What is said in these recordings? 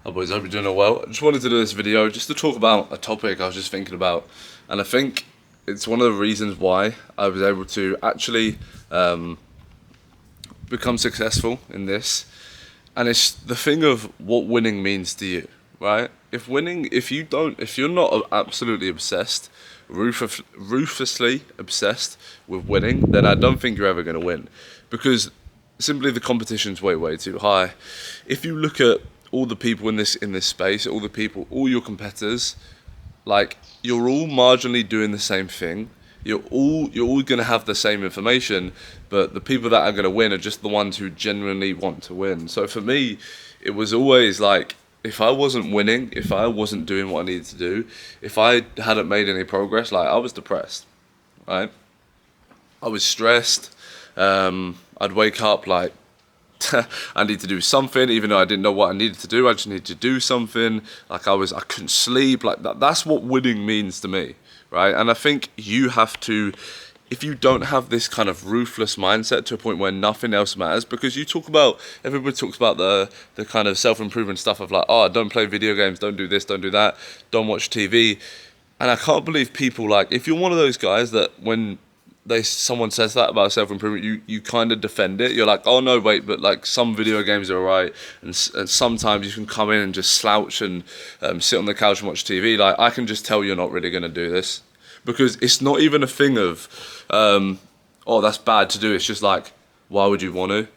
Hi boys, I hope you're doing well. I just wanted to do this video just to talk about a topic I was just thinking about, and I think it's one of the reasons why I was able to actually become successful in this, and it's the thing of what winning means to you, right? If you're not absolutely obsessed, ruthlessly obsessed with winning, then I don't think you're ever going to win, because simply the competition's way too high. If you look at all the people in this space, all your competitors, like, you're all marginally doing the same thing. You're all gonna have the same information, but the people that are gonna win are just the ones who genuinely want to win. So for me, it was always like, if I wasn't winning, if I wasn't doing what I needed to do, if I hadn't made any progress, like, I was depressed, right? I was stressed. I'd wake up like, I need to do something, even though I didn't know what I needed to do. I just needed to do something. Like, I couldn't sleep. Like that. That's what winning means to me, right? And I think you have to, if you don't have this kind of ruthless mindset to a point where nothing else matters, because everybody talks about the kind of self-improvement stuff of like, oh, don't play video games, don't do this, don't do that, don't watch TV. And I can't believe people, like, if you're one of those guys that when someone says that about self-improvement, you kind of defend it. You're like, oh no, wait, but like, some video games are alright, and sometimes you can come in and just slouch and sit on the couch and watch TV. Like, I can just tell you're not really going to do this, because it's not even a thing of oh, that's bad to do. It's just like, why would you want to?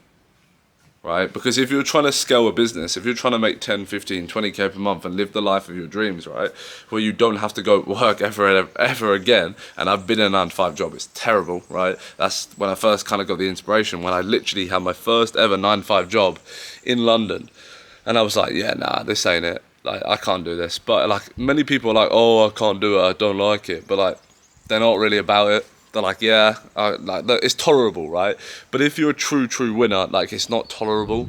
Right? Because if you're trying to scale a business, if you're trying to make 10, 15, 20k per month and live the life of your dreams, right, where you don't have to go work ever again, and I've been in a 9-to-5 job, it's terrible, right? That's when I first kind of got the inspiration, when I literally had my first ever 9-to-5 job in London, and I was like, yeah, nah, this ain't it. Like, I can't do this. But like, many people are like, oh, I can't do it, I don't like it, but like, they're not really about it. They're like, yeah, it's tolerable, right? But if you're a true winner, like, it's not tolerable.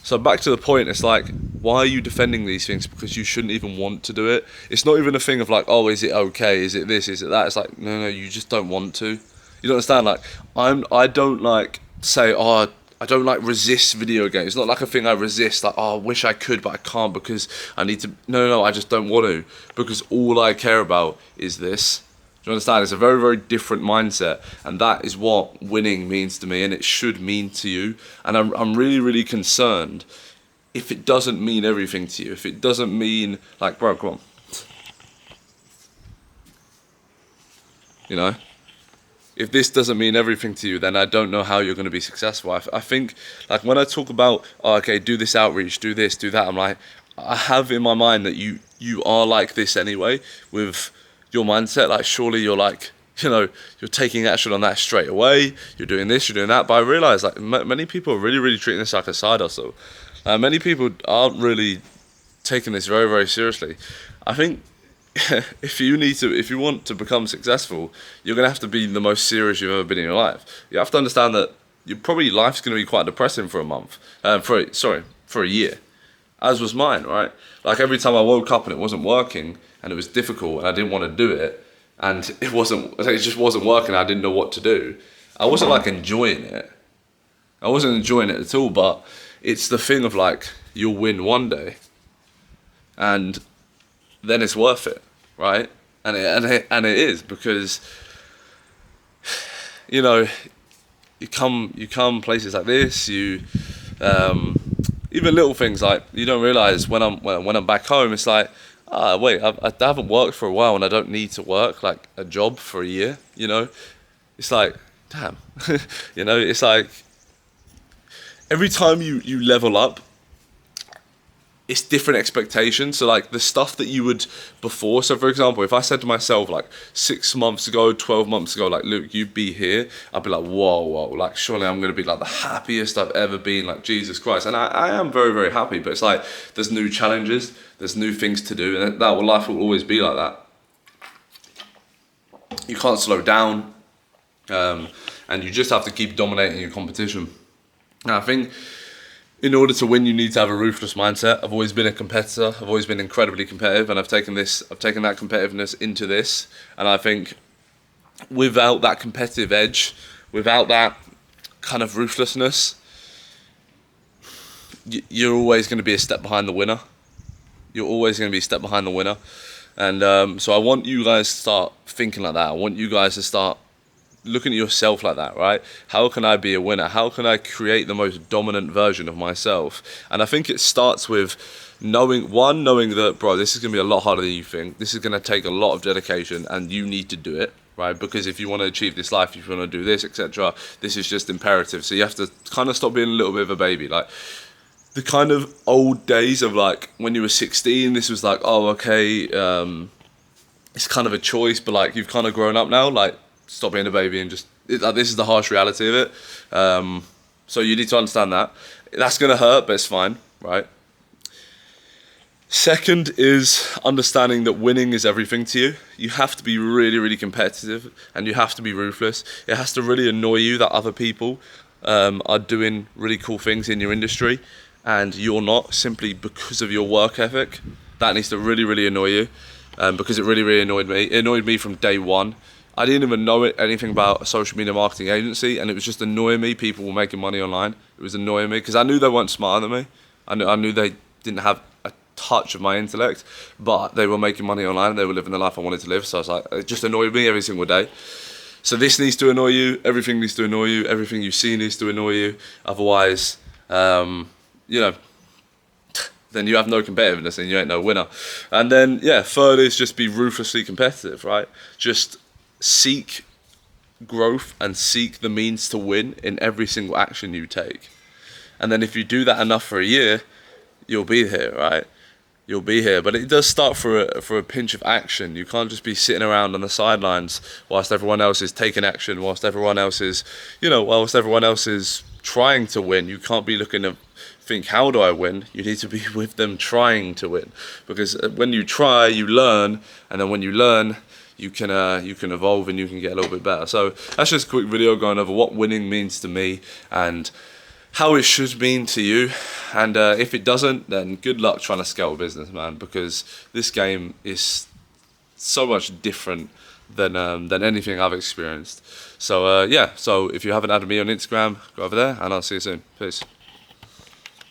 So back to the point, it's like, why are you defending these things? Because you shouldn't even want to do it. It's not even a thing of like, oh, is it okay? Is it this? Is it that? It's like, no, you just don't want to. You don't understand? Like, I don't like say, oh, I don't like resist video games. It's not like a thing I resist, like, oh, I wish I could, but I can't because I need to. No, I just don't want to, because all I care about is this. Do you understand? It's a very different mindset, and that is what winning means to me, and it should mean to you. And I'm really concerned if it doesn't mean everything to you. If it doesn't mean, like, bro, come on, you know. If this doesn't mean everything to you, then I don't know how you're going to be successful. I think, like, when I talk about, oh, okay, do this outreach, do this, do that, I'm like, I have in my mind that you are like this anyway, with your mindset. Like, surely you're like, you're taking action on that straight away. You're doing this, you're doing that. But I realize, like, many people are really treating this like a side hustle. Many people aren't really taking this very seriously. I think if you want to become successful, you're gonna have to be the most serious you've ever been in your life. You have to understand that life's gonna be quite depressing for a month, for a year, as was mine, right? Like, every time I woke up and it wasn't working, and it was difficult, and I didn't want to do it, and it just wasn't working. I didn't know what to do. I wasn't like enjoying it. I wasn't enjoying it at all. But it's the thing of like, you'll win one day, and then it's worth it, right? And it is, because you come places like this, even little things, like, you don't realize when I'm back home, it's like, wait, I haven't worked for a while, and I don't need to work like a job for a year. It's like, damn. It's like, every time you level up, it's different expectations. So like, the stuff that you would before. So for example, if I said to myself like 6 months ago, 12 months ago, like, Luke, you'd be here, I'd be like, whoa, like, surely I'm going to be like the happiest I've ever been, like, Jesus Christ. And I am very happy, but it's like, there's new challenges, there's new things to do, and life will always be like that. You can't slow down, and you just have to keep dominating your competition. And I think, in order to win, you need to have a ruthless mindset. I've always been a competitor. I've always been incredibly competitive, and I've taken that competitiveness into this. And I think, without that competitive edge, without that kind of ruthlessness, you're always going to be a step behind the winner. You're always going to be a step behind the winner. And so I want you guys to start thinking like that. I want you guys to start looking at yourself like that, right? How can I be a winner? How can I create the most dominant version of myself? And I think it starts with knowing that, bro, this is going to be a lot harder than you think. This is going to take a lot of dedication, and you need to do it, right? Because if you want to achieve this life, if you want to do this, etc., this is just imperative. So you have to kind of stop being a little bit of a baby. Like, the kind of old days of, like, when you were 16, this was like, oh, okay, it's kind of a choice, but, like, you've kind of grown up now. Like, stop being a baby and just, this is the harsh reality of it. So you need to understand that. That's going to hurt, but it's fine, right? Second is understanding that winning is everything to you. You have to be really, really competitive, and you have to be ruthless. It has to really annoy you that other people are doing really cool things in your industry and you're not, simply because of your work ethic. That needs to really, really annoy you, because it really, really annoyed me. It annoyed me from day one. I didn't even know anything about a social media marketing agency, and it was just annoying me. People were making money online. It was annoying me because I knew they weren't smarter than me. I knew they didn't have a touch of my intellect, but they were making money online and they were living the life I wanted to live. So I was like, it just annoyed me every single day. So this needs to annoy you. Everything needs to annoy you. Everything you see needs to annoy you. Otherwise, then you have no competitiveness and you ain't no winner. And then, third is just be ruthlessly competitive, right? Just seek growth and seek the means to win in every single action you take. And then if you do that enough for a year, you'll be here, right? You'll be here. But it does start for a pinch of action. You can't just be sitting around on the sidelines whilst everyone else is taking action, whilst everyone else is trying to win. You can't be looking to think, how do I win? You need to be with them trying to win. Because when you try, you learn, and then when you learn, you can evolve and you can get a little bit better. So that's just a quick video going over what winning means to me and how it should mean to you. And if it doesn't, then good luck trying to scale a business, man, because this game is so much different than anything I've experienced. So so if you haven't added me on Instagram, go over there and I'll see you soon. Peace.